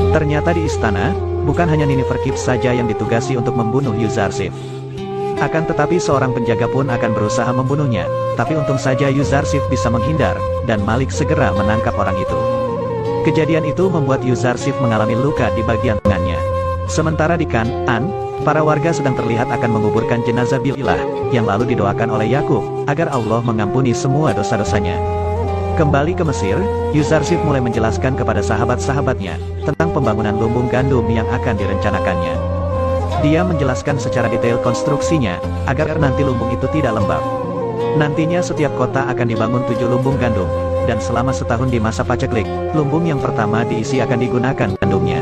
Ternyata di istana, bukan hanya Nineferkip saja yang ditugasi untuk membunuh Yuzarsif. Akan tetapi seorang penjaga pun akan berusaha membunuhnya, tapi untung saja Yuzarsif bisa menghindar, dan Malik segera menangkap orang itu. Kejadian itu membuat Yuzarsif mengalami luka di bagian tangannya. Sementara di Kan'an, para warga sedang terlihat akan menguburkan jenazah Bil'ah, yang lalu didoakan oleh Yakub, agar Allah mengampuni semua dosa-dosanya. Kembali ke Mesir, Yuzarsif mulai menjelaskan kepada sahabat-sahabatnya, tentang pembangunan lumbung gandum yang akan direncanakannya. Dia menjelaskan secara detail konstruksinya, agar nanti lumbung itu tidak lembab. Nantinya setiap kota akan dibangun 7 lumbung gandum, dan selama setahun di masa paceklik, lumbung yang pertama diisi akan digunakan gandumnya.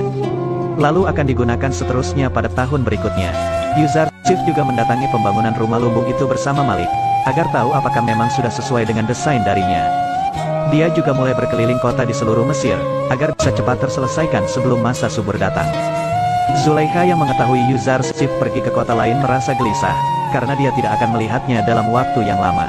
Lalu akan digunakan seterusnya pada tahun berikutnya. Yuzarsif juga mendatangi pembangunan rumah lumbung itu bersama Malik, agar tahu apakah memang sudah sesuai dengan desain darinya. Dia juga mulai berkeliling kota di seluruh Mesir, agar bisa cepat terselesaikan sebelum masa subur datang. Zulaikha yang mengetahui Yuzarsif pergi ke kota lain merasa gelisah, karena dia tidak akan melihatnya dalam waktu yang lama.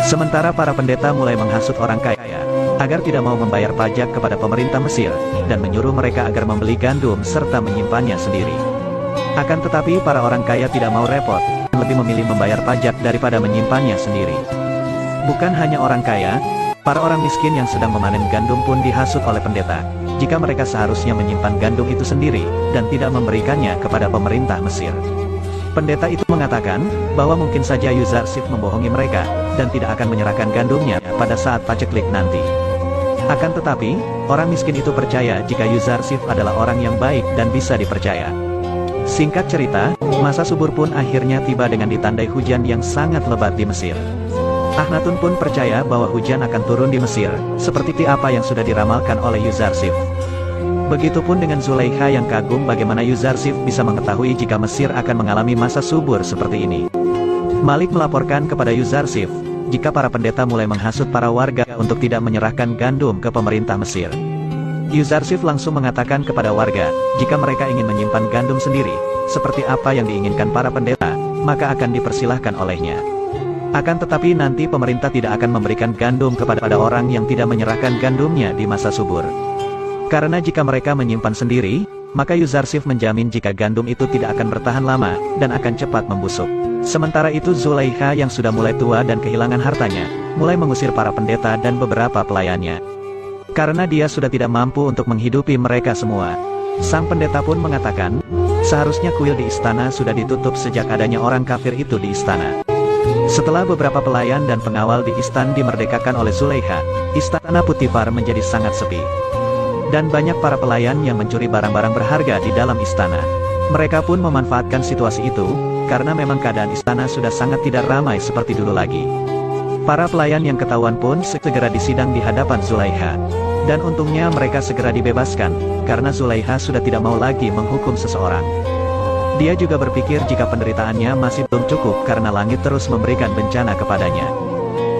Sementara para pendeta mulai menghasut orang kaya, agar tidak mau membayar pajak kepada pemerintah Mesir, dan menyuruh mereka agar membeli gandum serta menyimpannya sendiri. Akan tetapi para orang kaya tidak mau repot, lebih memilih membayar pajak daripada menyimpannya sendiri. Bukan hanya orang kaya, para orang miskin yang sedang memanen gandum pun dihasut oleh pendeta, jika mereka seharusnya menyimpan gandum itu sendiri, dan tidak memberikannya kepada pemerintah Mesir. Pendeta itu mengatakan, bahwa mungkin saja Yuzarsif membohongi mereka, dan tidak akan menyerahkan gandumnya pada saat paceklik nanti. Akan tetapi, orang miskin itu percaya jika Yuzarsif adalah orang yang baik dan bisa dipercaya. Singkat cerita, masa subur pun akhirnya tiba dengan ditandai hujan yang sangat lebat di Mesir. Akhnatun pun percaya bahwa hujan akan turun di Mesir, seperti apa yang sudah diramalkan oleh Yuzarsif. Begitupun dengan Zulaikha yang kagum bagaimana Yuzarsif bisa mengetahui jika Mesir akan mengalami masa subur seperti ini. Malik melaporkan kepada Yuzarsif, jika para pendeta mulai menghasut para warga untuk tidak menyerahkan gandum ke pemerintah Mesir. Yuzarsif langsung mengatakan kepada warga, jika mereka ingin menyimpan gandum sendiri, seperti apa yang diinginkan para pendeta, maka akan dipersilahkan olehnya. Akan tetapi nanti pemerintah tidak akan memberikan gandum kepada orang yang tidak menyerahkan gandumnya di masa subur. Karena jika mereka menyimpan sendiri, maka Yuzarsif menjamin jika gandum itu tidak akan bertahan lama, dan akan cepat membusuk. Sementara itu Zulaikha yang sudah mulai tua dan kehilangan hartanya, mulai mengusir para pendeta dan beberapa pelayannya. Karena dia sudah tidak mampu untuk menghidupi mereka semua. Sang pendeta pun mengatakan, seharusnya kuil di istana sudah ditutup sejak adanya orang kafir itu di istana. Setelah beberapa pelayan dan pengawal di istana dimerdekakan oleh Zulaikha, istana Putifar menjadi sangat sepi. Dan banyak para pelayan yang mencuri barang-barang berharga di dalam istana. Mereka pun memanfaatkan situasi itu, karena memang keadaan istana sudah sangat tidak ramai seperti dulu lagi. Para pelayan yang ketahuan pun segera disidang di hadapan Zulaikha. Dan untungnya mereka segera dibebaskan, karena Zulaikha sudah tidak mau lagi menghukum seseorang. Dia juga berpikir jika penderitaannya masih belum cukup karena langit terus memberikan bencana kepadanya.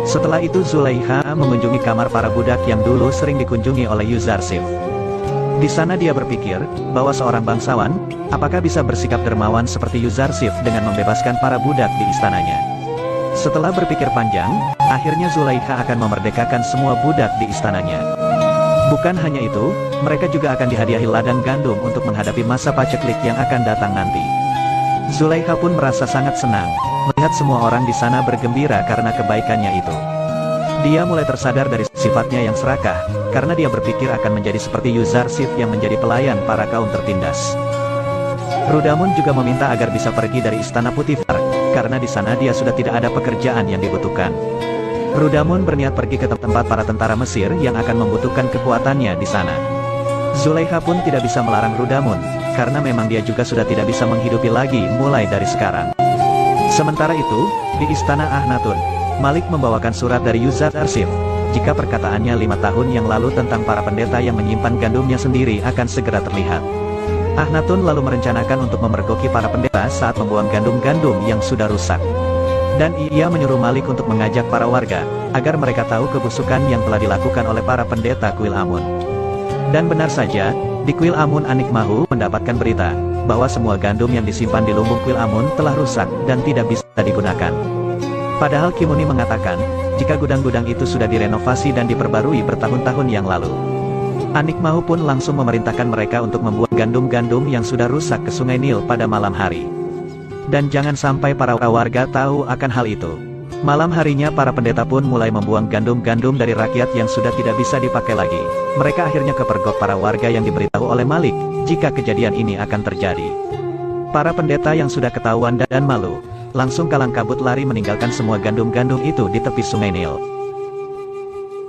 Setelah itu Zulaikha mengunjungi kamar para budak yang dulu sering dikunjungi oleh Yuzarsif. Di sana dia berpikir, bahwa seorang bangsawan, apakah bisa bersikap dermawan seperti Yuzarsif dengan membebaskan para budak di istananya. Setelah berpikir panjang, akhirnya Zulaikha akan memerdekakan semua budak di istananya. Bukan hanya itu, mereka juga akan dihadiahi ladang gandum untuk menghadapi masa paceklik yang akan datang nanti. Zulaikha pun merasa sangat senang, melihat semua orang di sana bergembira karena kebaikannya itu. Dia mulai tersadar dari sifatnya yang serakah, karena dia berpikir akan menjadi seperti Yuzarsif yang menjadi pelayan para kaum tertindas. Rudamun juga meminta agar bisa pergi dari istana Putifar, karena di sana dia sudah tidak ada pekerjaan yang dibutuhkan. Rudamun berniat pergi ke tempat para tentara Mesir yang akan membutuhkan kekuatannya di sana. Zulaikha pun tidak bisa melarang Rudamun, karena memang dia juga sudah tidak bisa menghidupi lagi mulai dari sekarang. Sementara itu, di istana Akhnatun, Malik membawakan surat dari Yuzarsif, jika perkataannya 5 tahun yang lalu tentang para pendeta yang menyimpan gandumnya sendiri akan segera terlihat. Akhnatun lalu merencanakan untuk memergoki para pendeta saat membuang gandum-gandum yang sudah rusak. Dan ia menyuruh Malik untuk mengajak para warga, agar mereka tahu kebusukan yang telah dilakukan oleh para pendeta kuil Amun. Dan benar saja, di kuil Amun Anikmahu mendapatkan berita, bahwa semua gandum yang disimpan di lumbung kuil Amun telah rusak dan tidak bisa digunakan. Padahal Kimuni mengatakan, jika gudang-gudang itu sudah direnovasi dan diperbarui bertahun-tahun yang lalu. Anik Mahu pun langsung memerintahkan mereka untuk membuang gandum-gandum yang sudah rusak ke Sungai Nil pada malam hari. Dan jangan sampai para warga tahu akan hal itu. Malam harinya para pendeta pun mulai membuang gandum-gandum dari rakyat yang sudah tidak bisa dipakai lagi. Mereka akhirnya kepergok para warga yang diberitahu oleh Malik, jika kejadian ini akan terjadi. Para pendeta yang sudah ketahuan dan malu, langsung kalang kabut lari meninggalkan semua gandum-gandum itu di tepi Sungai Nil.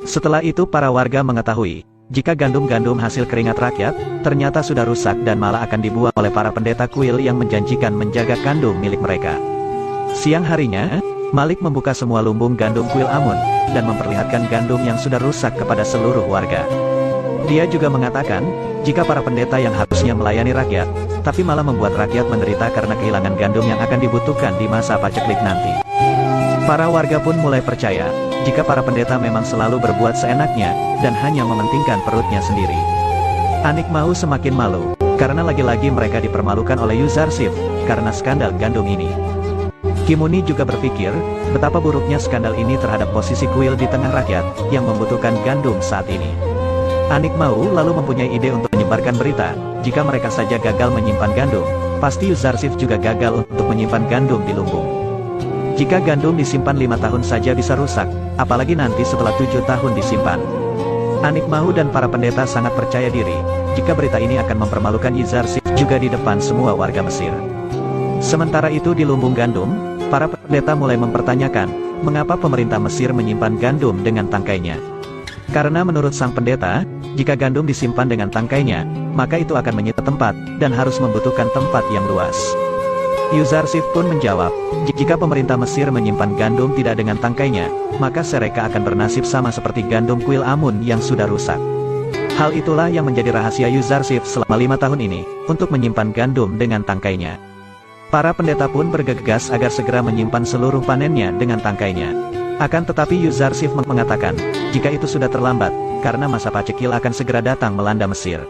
Setelah itu para warga mengetahui, jika gandum-gandum hasil keringat rakyat, ternyata sudah rusak dan malah akan dibuang oleh para pendeta kuil yang menjanjikan menjaga gandum milik mereka. Siang harinya, Malik membuka semua lumbung gandum kuil Amun, dan memperlihatkan gandum yang sudah rusak kepada seluruh warga. Dia juga mengatakan, jika para pendeta yang harusnya melayani rakyat, tapi malah membuat rakyat menderita karena kehilangan gandum yang akan dibutuhkan di masa paceklik nanti. Para warga pun mulai percaya, jika para pendeta memang selalu berbuat seenaknya, dan hanya mementingkan perutnya sendiri. Anik Mahu semakin malu, karena lagi-lagi mereka dipermalukan oleh Yuzarsif, karena skandal gandum ini. Kimuni juga berpikir, betapa buruknya skandal ini terhadap posisi kuil di tengah rakyat, yang membutuhkan gandum saat ini. Anik Mahu lalu mempunyai ide untuk menyebarkan berita, jika mereka saja gagal menyimpan gandum, pasti Yuzarsif juga gagal untuk menyimpan gandum di lumbung. Jika gandum disimpan 5 tahun saja bisa rusak, apalagi nanti setelah 7 tahun disimpan. Anik Mahu dan para pendeta sangat percaya diri, jika berita ini akan mempermalukan Yuzarsif juga di depan semua warga Mesir. Sementara itu di lumbung gandum, para pendeta mulai mempertanyakan, mengapa pemerintah Mesir menyimpan gandum dengan tangkainya. Karena menurut sang pendeta, jika gandum disimpan dengan tangkainya, maka itu akan menyita tempat, dan harus membutuhkan tempat yang luas. Yuzarsif pun menjawab, jika pemerintah Mesir menyimpan gandum tidak dengan tangkainya, maka mereka akan bernasib sama seperti gandum kuil Amun yang sudah rusak. Hal itulah yang menjadi rahasia Yuzarsif selama 5 tahun ini, untuk menyimpan gandum dengan tangkainya. Para pendeta pun bergegas agar segera menyimpan seluruh panennya dengan tangkainya. Akan tetapi Yuzarsif mengatakan, jika itu sudah terlambat, karena masa pacekil akan segera datang melanda Mesir.